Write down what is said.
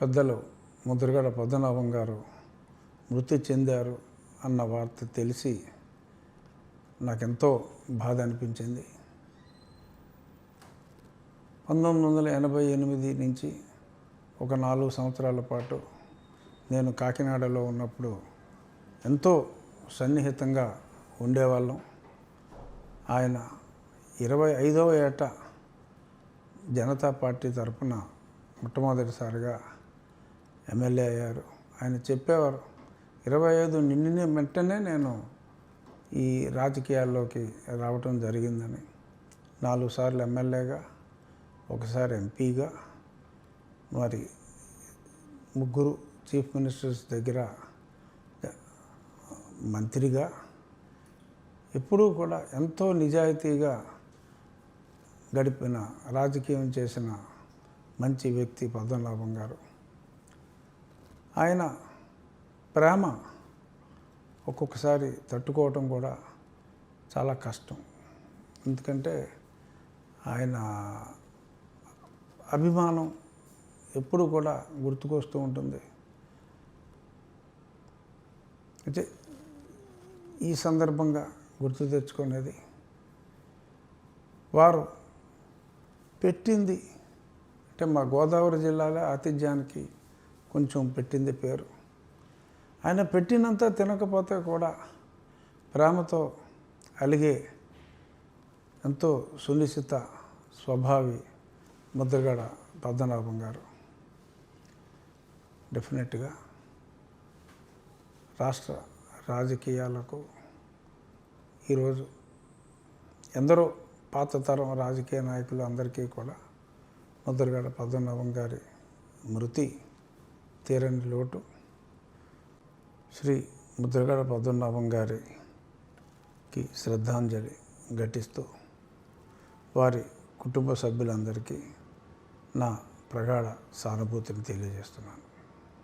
పెద్దలు ముద్రగడ పద్మనాభం గారు మృతి చెందారు అన్న వార్త తెలిసి నాకెంతో బాధ అనిపించింది. 1988 నుంచి ఒక 4 సంవత్సరాల పాటు నేను కాకినాడలో ఉన్నప్పుడు ఎంతో సన్నిహితంగా ఉండేవాళ్ళం. ఆయన 25వ ఏట జనతా పార్టీ తరఫున మొట్టమొదటిసారిగా ఎమ్మెల్యే అయ్యారు. ఆయన చెప్పేవారు, 25 నిండిన వెంటనే నేను ఈ రాజకీయాల్లోకి రావటం జరిగిందని. 4 సార్లు ఎమ్మెల్యేగా, ఒకసారి ఎంపీగా, మరి 3 చీఫ్ మినిస్టర్స్ దగ్గర మంత్రిగా, ఎప్పుడూ కూడా ఎంతో నిజాయితీగా గడిపిన, రాజకీయం చేసిన మంచి వ్యక్తి పద్మనాభం గారు. ఆయన ప్రేమ ఒక్కొక్కసారి తట్టుకోవటం కూడా చాలా కష్టం. ఎందుకంటే ఆయన అభిమానం ఎప్పుడు కూడా గుర్తుకొస్తూ ఉంటుంది. అయితే ఈ సందర్భంగా గుర్తు తెచ్చుకునేది, వారు పెట్టింది అంటే మా గోదావరి జిల్లాలో ఆతిథ్యానికి కొంచెం పెట్టింది పేరు. ఆయన పెట్టినంత తినకపోతే కూడా ప్రేమతో అలిగే ఎంతో సునిశ్చిత స్వభావి ముద్రగడ పద్మనాభం గారు. డెఫినెట్గా రాష్ట్ర రాజకీయాలకు ఈరోజు ఎందరో పాత తరం రాజకీయ నాయకులు అందరికీ కూడా ముద్రగడ పద్మనాభం గారి మృతి తీరని లోటు. శ్రీ ముద్రగడ పద్మనాభం గారికి శ్రద్ధాంజలి ఘటిస్తూ వారి కుటుంబ సభ్యులందరికీ నా ప్రగాఢ సానుభూతిని తెలియజేస్తున్నాను.